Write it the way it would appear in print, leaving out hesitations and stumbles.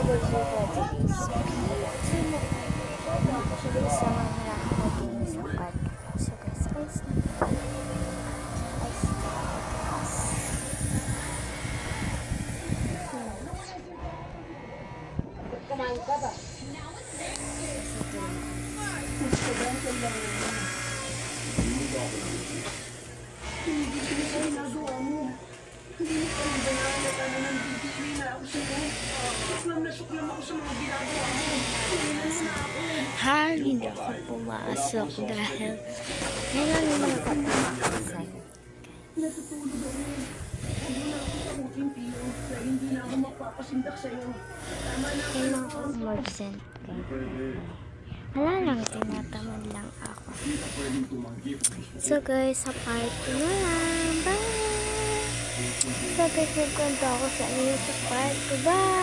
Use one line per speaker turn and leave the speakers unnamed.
Kumain ka ba?
Hindi ako pumasok dahil kailan yung mga kapapakasan.
Natutulog ako. Hindi na ako sa uting piyo na hindi na ako magpapasindak sa'yo. Tama na
Kailan ako umabsent wala lang, tinatamad lang ako. So guys, sa part 2 na lang. Bye! So guys, nagkwento ako sa inyo sa part 2. Bye!